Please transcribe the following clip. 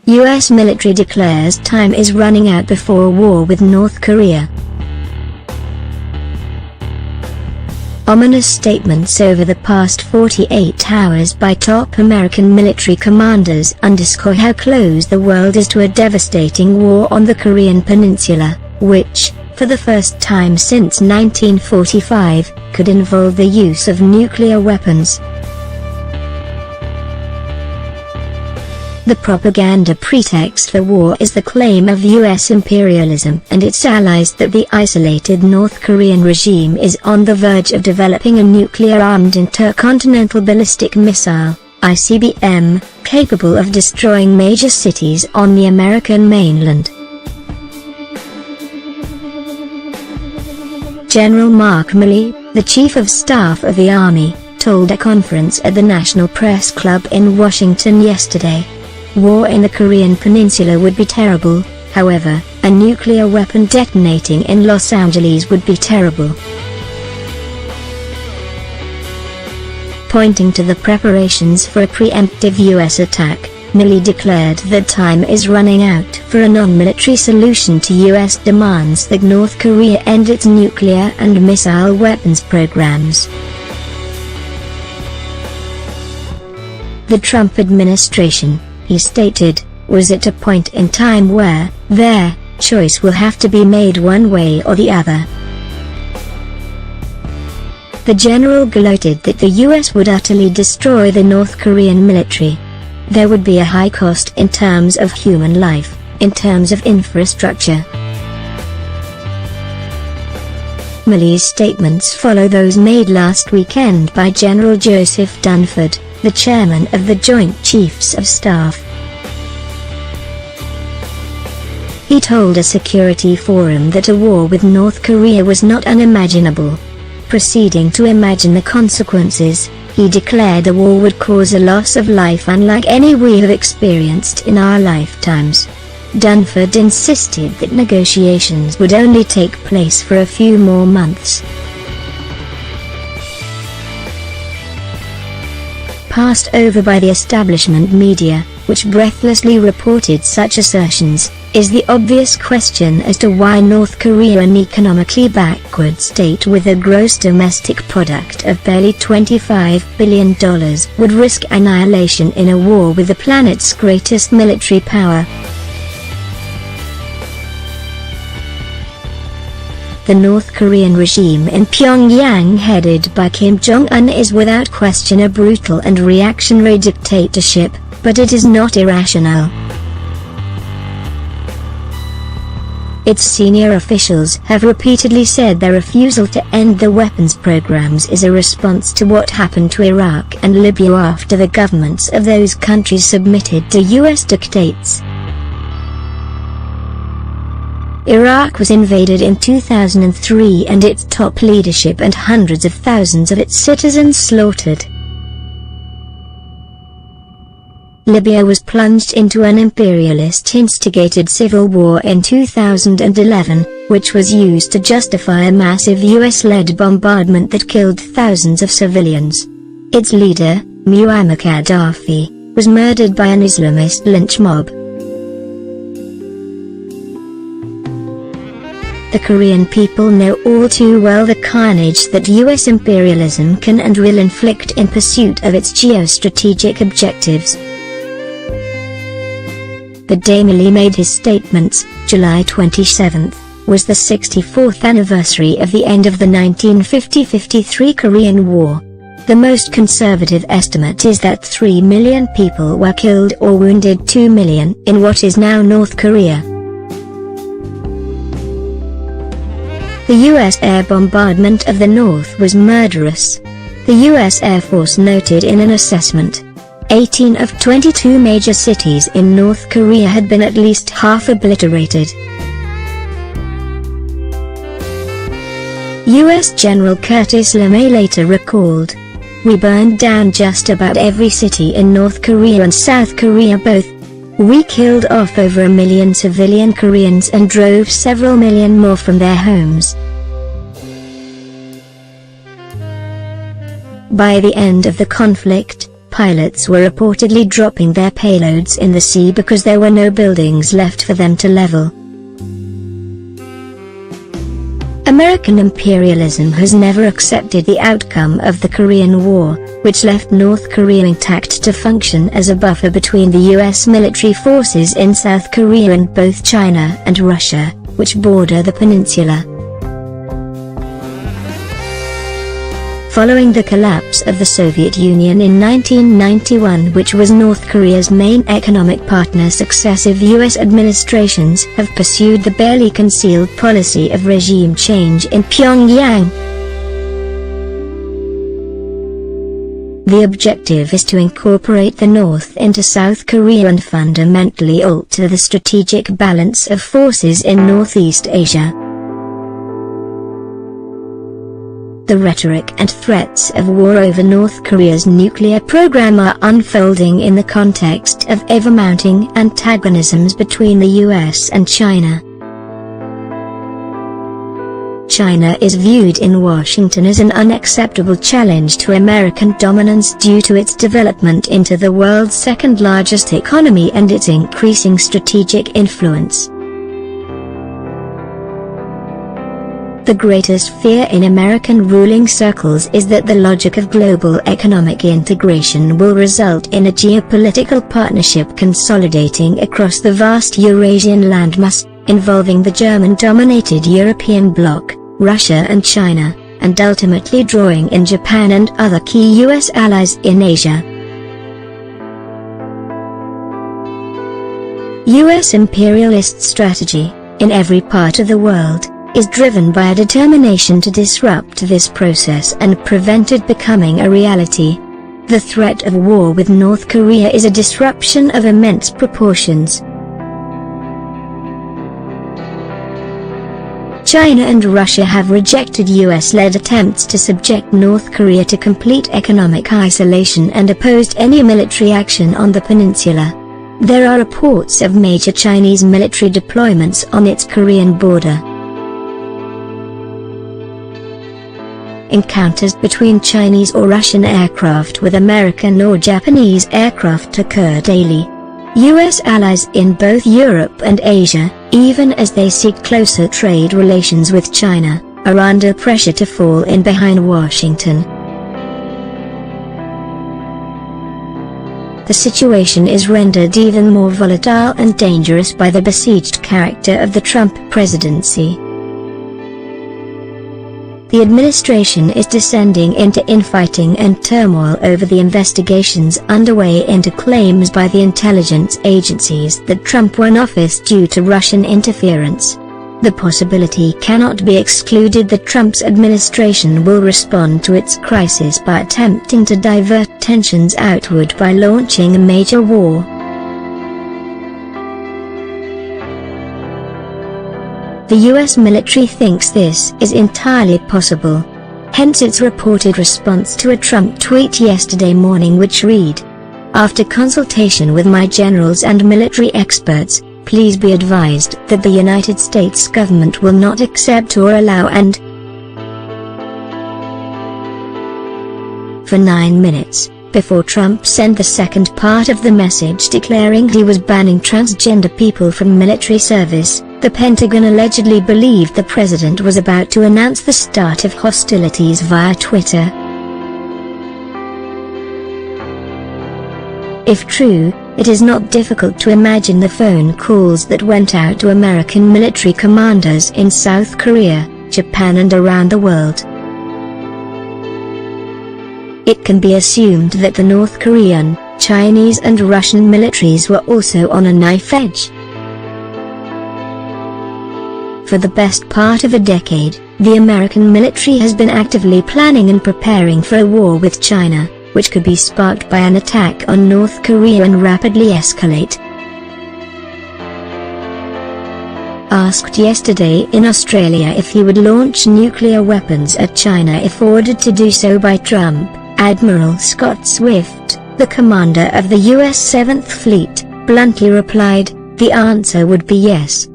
US military declares time is running out before a war with North Korea. Ominous statements over the past 48 hours by top American military commanders underscore how close the world is to a devastating war on the Korean Peninsula, which, for the first time since 1945, could involve the use of nuclear weapons. The propaganda pretext for war is the claim of US imperialism and its allies that the isolated North Korean regime is on the verge of developing a nuclear-armed intercontinental ballistic missile, ICBM, capable of destroying major cities on the American mainland. General Mark Milley, the Chief of Staff of the Army, told a conference at the National Press Club in Washington yesterday. War in the Korean Peninsula would be terrible, however, a nuclear weapon detonating in Los Angeles would be terrible. Pointing to the preparations for a preemptive US attack, Milley declared that time is running out for a non-military solution to US demands that North Korea end its nuclear and missile weapons programs. The Trump administration, he stated, was at a point in time where their choice will have to be made one way or the other. The general gloated that the US would utterly destroy the North Korean military. There would be a high cost in terms of human life, in terms of infrastructure. Milley's statements follow those made last weekend by General Joseph Dunford, the chairman of the Joint Chiefs of Staff. He told a security forum that a war with North Korea was not unimaginable. Proceeding to imagine the consequences, he declared a war would cause a loss of life unlike any we have experienced in our lifetimes. Dunford insisted that negotiations would only take place for a few more months. Passed over by the establishment media, which breathlessly reported such assertions, is the obvious question as to why North Korea, an economically backward state with a gross domestic product of barely $25 billion, would risk annihilation in a war with the planet's greatest military power. The North Korean regime in Pyongyang, headed by Kim Jong-un, is without question a brutal and reactionary dictatorship, but it is not irrational. Its senior officials have repeatedly said their refusal to end the weapons programs is a response to what happened to Iraq and Libya after the governments of those countries submitted to US dictates. Iraq was invaded in 2003 and its top leadership and hundreds of thousands of its citizens slaughtered. Libya was plunged into an imperialist-instigated civil war in 2011, which was used to justify a massive US-led bombardment that killed thousands of civilians. Its leader, Muammar Gaddafi, was murdered by an Islamist lynch mob. The Korean people know all too well the carnage that US imperialism can and will inflict in pursuit of its geostrategic objectives. The day Milley made his statements, July 27, was the 64th anniversary of the end of the 1950-53 Korean War. The most conservative estimate is that 3 million people were killed or wounded, 2 million in what is now North Korea. The US air bombardment of the North was murderous. The US Air Force noted in an assessment, 18 of 22 major cities in North Korea had been at least half obliterated. US General Curtis LeMay later recalled, "We burned down just about every city in North Korea and South Korea both. We killed off over 1 million civilian Koreans and drove several million more from their homes." By the end of the conflict, pilots were reportedly dropping their payloads in the sea because there were no buildings left for them to level. American imperialism has never accepted the outcome of the Korean War, which left North Korea intact to function as a buffer between the US military forces in South Korea and both China and Russia, which border the peninsula. Following the collapse of the Soviet Union in 1991, which was North Korea's main economic partner, successive US administrations have pursued the barely concealed policy of regime change in Pyongyang. The objective is to incorporate the North into South Korea and fundamentally alter the strategic balance of forces in Northeast Asia. The rhetoric and threats of war over North Korea's nuclear program are unfolding in the context of ever-mounting antagonisms between the US and China. China is viewed in Washington as an unacceptable challenge to American dominance due to its development into the world's second-largest economy and its increasing strategic influence. The greatest fear in American ruling circles is that the logic of global economic integration will result in a geopolitical partnership consolidating across the vast Eurasian landmass, involving the German-dominated European bloc, Russia and China, and ultimately drawing in Japan and other key US allies in Asia. US imperialist strategy, in every part of the world, is driven by a determination to disrupt this process and prevent it becoming a reality. The threat of war with North Korea is a disruption of immense proportions. China and Russia have rejected US-led attempts to subject North Korea to complete economic isolation and opposed any military action on the peninsula. There are reports of major Chinese military deployments on its Korean border. Encounters between Chinese or Russian aircraft with American or Japanese aircraft occur daily. US allies in both Europe and Asia, even as they seek closer trade relations with China, are under pressure to fall in behind Washington. The situation is rendered even more volatile and dangerous by the besieged character of the Trump presidency. The administration is descending into infighting and turmoil over the investigations underway into claims by the intelligence agencies that Trump won office due to Russian interference. The possibility cannot be excluded that Trump's administration will respond to its crisis by attempting to divert tensions outward by launching a major war. The US military thinks this is entirely possible. Hence its reported response to a Trump tweet yesterday morning which read, "After consultation with my generals and military experts, please be advised that the United States government will not accept or allow and..." For 9 minutes, before Trump sent the second part of the message declaring he was banning transgender people from military service, the Pentagon allegedly believed the president was about to announce the start of hostilities via Twitter. If true, it is not difficult to imagine the phone calls that went out to American military commanders in South Korea, Japan and around the world. It can be assumed that the North Korean, Chinese and Russian militaries were also on a knife edge. For the best part of a decade, the American military has been actively planning and preparing for a war with China, which could be sparked by an attack on North Korea and rapidly escalate. Asked yesterday in Australia if he would launch nuclear weapons at China if ordered to do so by Trump, Admiral Scott Swift, the commander of the US 7th Fleet, bluntly replied, "The answer would be yes."